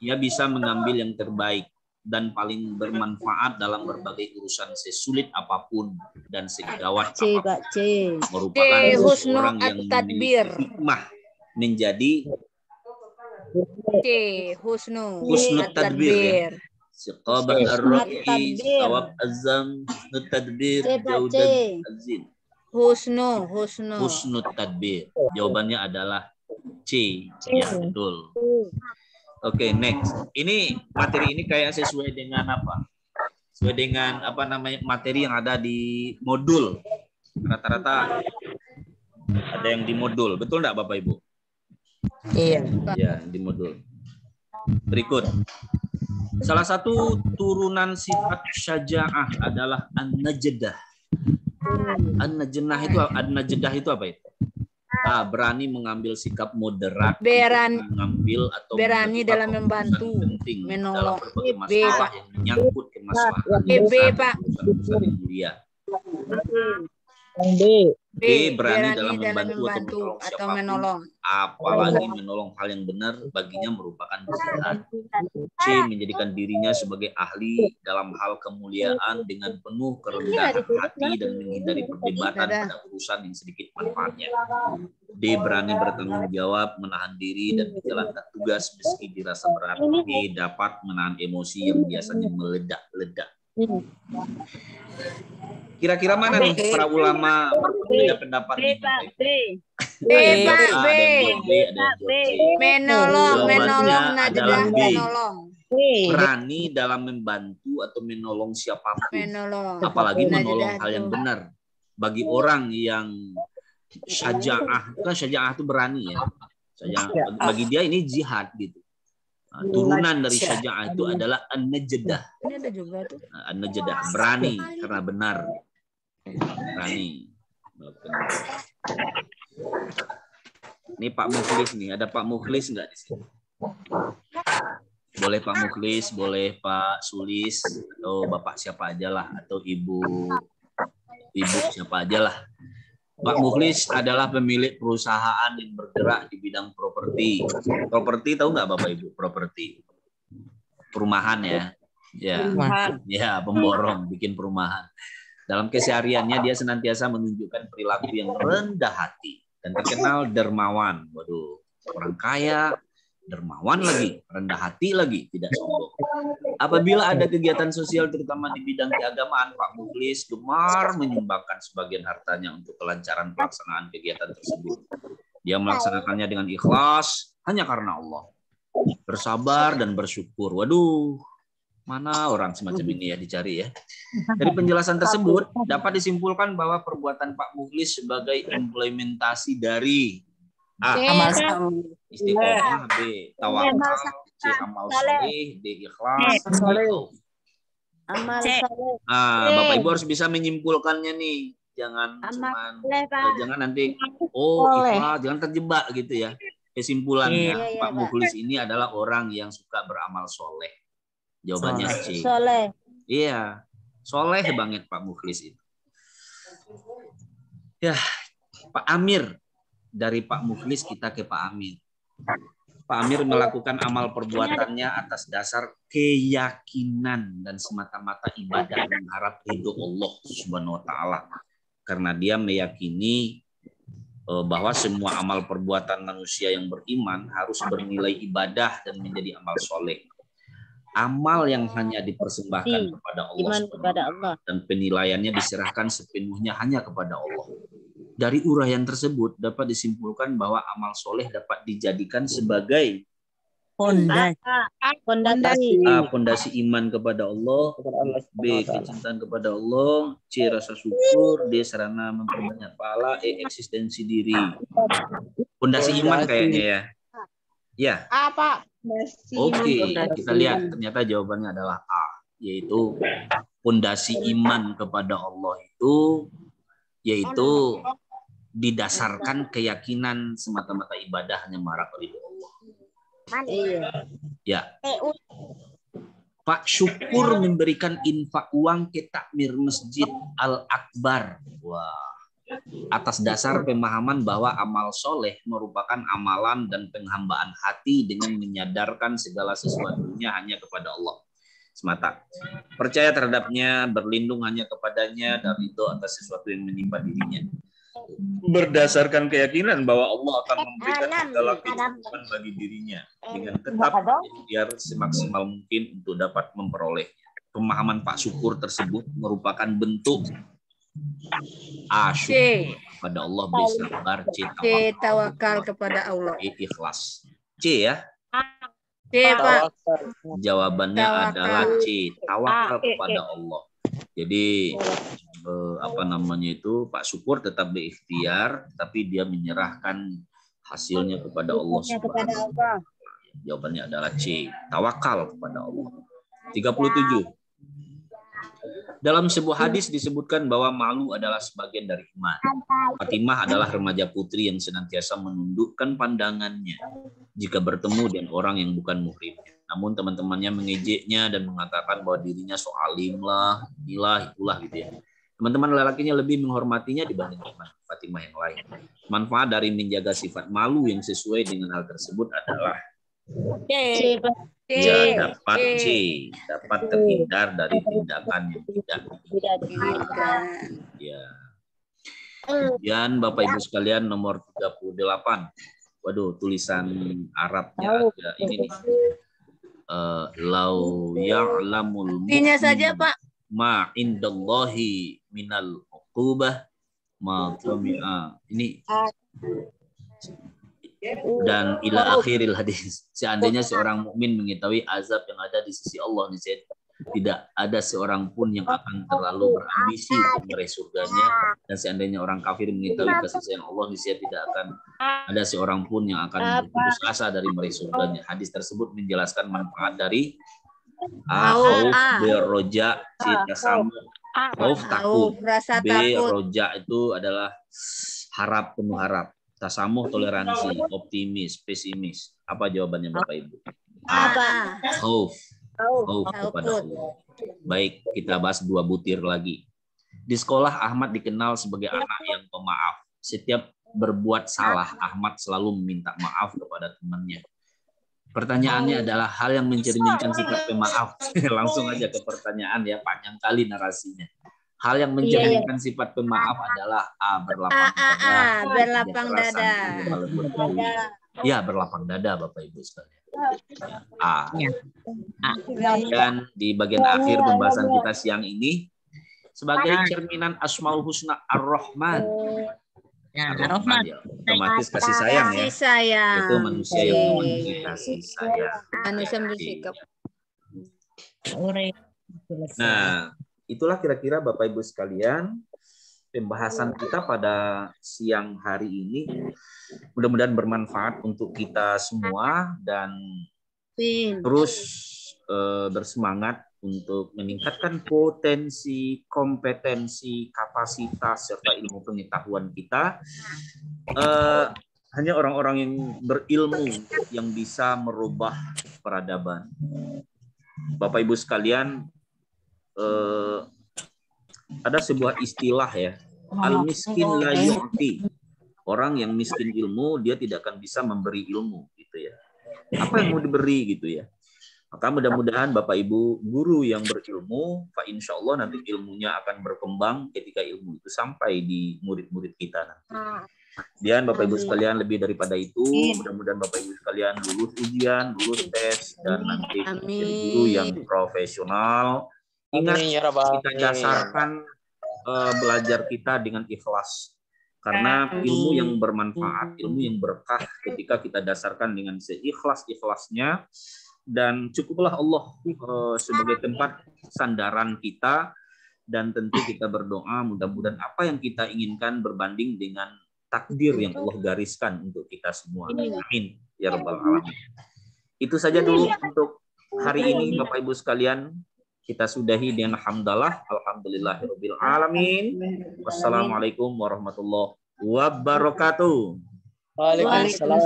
S1: Ia bisa mengambil yang terbaik dan paling bermanfaat dalam berbagai urusan sesulit apapun dan segawat apapun. Merupakan seseorang yang memiliki hikmah menjadi husnul tadbir ya. Siqabah ar-ra'i, sawab azam, husnul tadbir, jaudan azin. Husnul tadbir. Jawabannya adalah C. Ya, betul. Oke, next. Ini materi ini kayak sesuai dengan apa? Sesuai dengan apa namanya materi yang ada di modul. Rata-rata ada yang di modul. Betul enggak Bapak Ibu?
S2: Iya.
S1: Ya, di modul. Berikut. Salah satu turunan sifat syaja'ah adalah an-najdah. An-najdah itu apa itu? A. Berani mengambil sikap moderat, mengambil atau
S3: berani dalam membantu,
S1: penting
S3: menolong.
S1: dalam berbagai masalah yang menyangkut kemaslahatan urusan yang mulia. B. Berani dalam membantu atau menolong apalagi menolong hal yang benar baginya merupakan jihad. C. Menjadikan dirinya sebagai ahli dalam hal kemuliaan dengan penuh kerendahan hati dan menghindari perdebatan pada urusan yang sedikit manfaatnya. D. Berani bertanggung jawab, menahan diri dan menjalankan tugas meski dirasa berat. E. Dapat menahan emosi yang biasanya meledak-ledak. Kira-kira mana nih para ulama berbeda pendapat ini?
S3: Menolong,
S1: berani dalam membantu atau menolong siapapun, apalagi menolong hal yang benar. Bagi orang yang syaja'ah, kan syaja'ah itu berani ya. Bagi dia ini jihad gitu. Turunan dari syaja'ah itu adalah an-najdah.
S3: Ini ada juga tuh.
S1: An-najdah, berani karena benar. Berani. Ini Pak Mukhlis nih, ada Pak Mukhlis enggak di sini? Boleh Pak Mukhlis, boleh Pak Sulis atau Bapak siapa aja lah atau Ibu siapa aja lah. Pak Mukhlis adalah pemilik perusahaan yang bergerak di bidang properti. Properti tahu nggak Bapak Ibu? Properti perumahan ya. Ya, ya, pemborong, bikin perumahan. Dalam kesehariannya dia senantiasa menunjukkan perilaku yang rendah hati dan terkenal dermawan. Waduh, orang kaya, dermawan lagi, rendah hati lagi, tidak sombong. Apabila ada kegiatan sosial terutama di bidang keagamaan, Pak Mukhlis gemar menyumbangkan sebagian hartanya untuk kelancaran pelaksanaan kegiatan tersebut. Dia melaksanakannya dengan ikhlas hanya karena Allah. Bersabar dan bersyukur. Waduh, mana orang semacam ini ya dicari ya. Dari penjelasan tersebut dapat disimpulkan bahwa perbuatan Pak Mukhlis sebagai implementasi dari A.
S4: Amal soleh.
S1: Istiqomah, B. Tawakal, C. Amal soleh, D. Ikhlas,
S2: Amal soleh.
S1: Bapak Ibu harus bisa menyimpulkannya nih. Jangan cuman jangan nanti ikhlas, jangan terjebak gitu ya. Kesimpulannya Pak Mukhlis ini adalah orang yang suka beramal soleh. Jawabannya C.
S2: Soleh.
S1: Iya, soleh banget Pak Mukhlis itu. Ya, Pak Amir. Dari Pak Mukhlis kita ke Pak Amir. Pak Amir melakukan amal perbuatannya atas dasar keyakinan dan semata-mata ibadah mengharap ridho Allah Subhanahu wa taala. Karena dia meyakini bahwa semua amal perbuatan manusia yang beriman harus bernilai ibadah dan menjadi amal soleh. Amal yang hanya dipersembahkan kepada Allah dan penilaiannya diserahkan sepenuhnya hanya kepada Allah. Dari uraian tersebut dapat disimpulkan bahwa amal soleh dapat dijadikan sebagai fondasi iman kepada Allah, B. kecintaan kepada Allah, C. rasa syukur, D. sarana memperbanyak pahala, E. eksistensi diri. Fondasi iman kayaknya ya. Ya.
S2: Apa?
S1: Oke, kita lihat ternyata jawabannya adalah A, yaitu fondasi iman kepada Allah itu yaitu didasarkan keyakinan semata-mata ibadah hanya mengharap ridho Allah. Ya. Pak Syukur memberikan infak uang ke takmir Masjid Al-Akbar. Wah. Atas dasar pemahaman bahwa amal soleh merupakan amalan dan penghambaan hati dengan menyadarkan segala sesuatunya hanya kepada Allah semata. Percaya terhadapnya, berlindung hanya kepadanya, dan itu atas sesuatu yang menimpa dirinya. Berdasarkan keyakinan bahwa Allah akan memberikan segala kehidupan bagi dirinya dengan tetap berikhtiar semaksimal mungkin untuk dapat memperolehnya. Pemahaman Pak Syukur tersebut merupakan bentuk A. Syukur kepada Allah, B. sabar, C.
S3: Tawakal kepada Allah.
S1: E. ikhlas. C ya.
S3: C, Pak.
S1: Jawabannya adalah C. Tawakal kepada Allah. Jadi Pak Syukur tetap berikhtiar, tapi dia menyerahkan hasilnya kepada Allah Subhanahu wa taala. Jawabannya adalah C. Tawakal kepada Allah. 37. Dalam sebuah hadis disebutkan bahwa malu adalah sebagian dari iman. Fatimah adalah remaja putri yang senantiasa menundukkan pandangannya jika bertemu dengan orang yang bukan muhrimnya. Namun teman-temannya mengejeknya dan mengatakan bahwa dirinya so alim lah, itulah gitu ya. Teman-teman lelakinya lebih menghormatinya dibanding Fatimah yang lain. Manfaat dari menjaga sifat malu yang sesuai dengan hal tersebut adalah dapat terhindar dari tindakan yang tidak diinginkan. Ya. Kemudian Bapak Ibu sekalian nomor 38. Waduh, tulisan Arabnya agak ini nih. Lau ya'lamul mu'min
S3: saja, Pak.
S1: ma indallahi minal uqubah ma tumi'a. Ini dan ila akhiril hadis. Seandainya seorang mukmin mengetahui azab yang ada di sisi Allah, tidak ada seorang pun yang akan terlalu berambisi untuk meraih surganya. Dan seandainya orang kafir mengetahui kasih sayang Allah, tidak akan ada seorang pun yang akan berputus asa dari meraih surganya. Hadis tersebut menjelaskan manfaat dari khauf, B. roja, C. tasamuh. Khauf takut, B. roja itu adalah harap, penuh harap. Tasamuh toleransi, optimis, pesimis. Apa jawabannya Bapak Ibu?
S2: Apa?
S1: Khauf kepada Allah. Baik, kita bahas 2 butir lagi. Di sekolah Ahmad dikenal sebagai anak yang pemaaf. Setiap berbuat salah, Ahmad selalu meminta maaf kepada temannya. Pertanyaannya adalah hal yang mencerminkan sifat pemaaf. Langsung aja ke pertanyaan ya, panjang kali narasinya. Hal yang mencerminkan sifat pemaaf adalah A. Berlapang dada.
S3: Berlapang
S1: Kekerasan
S3: dada.
S1: lemah lembut hati. Ya, berlapang dada Bapak Ibu sekalian. Ya, A. Dan di bagian akhir pembahasan kita siang ini sebagai cerminan Asmaul Husna Ar-Rahman. Ar-Rahman ya, otomatis kasih sayang ya.
S3: Kasih sayang.
S1: Itu manusia yang memiliki kasih sayang.
S3: Manusia bersikap.
S1: Nah, itulah kira-kira Bapak Ibu sekalian pembahasan kita pada siang hari ini. Mudah-mudahan bermanfaat untuk kita semua dan terus bersemangat untuk meningkatkan potensi, kompetensi, kapasitas serta ilmu pengetahuan kita. Hanya orang-orang yang berilmu yang bisa merubah peradaban. Bapak Ibu sekalian, ada sebuah istilah ya, al-miskin la yu'ti. Orang yang miskin ilmu, dia tidak akan bisa memberi ilmu gitu ya. Apa yang mau diberi gitu ya. Maka mudah-mudahan Bapak Ibu guru yang berilmu, Pak insya Allah nanti ilmunya akan berkembang ketika ilmu itu sampai di murid-murid kita. Dan Bapak Ibu sekalian lebih daripada itu, mudah-mudahan Bapak Ibu sekalian lulus ujian, lulus tes, dan nanti menjadi guru yang profesional. Ingat, kita dasarkan belajar kita dengan ikhlas. Karena ilmu yang bermanfaat, ilmu yang berkah ketika kita dasarkan dengan seikhlas-ikhlasnya. Dan cukuplah Allah sebagai tempat sandaran kita. Dan tentu kita berdoa mudah-mudahan apa yang kita inginkan berbanding dengan takdir yang Allah gariskan untuk kita semua. Amin. Ya Rabbal Alamin. Itu saja dulu untuk hari ini Bapak Ibu sekalian. Kita sudahi dengan hamdalah. Alhamdulillahirabbil alamin. Wassalamualaikum warahmatullahi wabarakatuh.
S3: Waalaikumsalam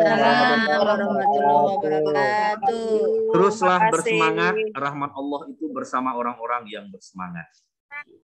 S3: warahmatullahi wabarakatuh.
S1: Teruslah bersemangat. Rahmat Allah itu bersama orang-orang yang bersemangat.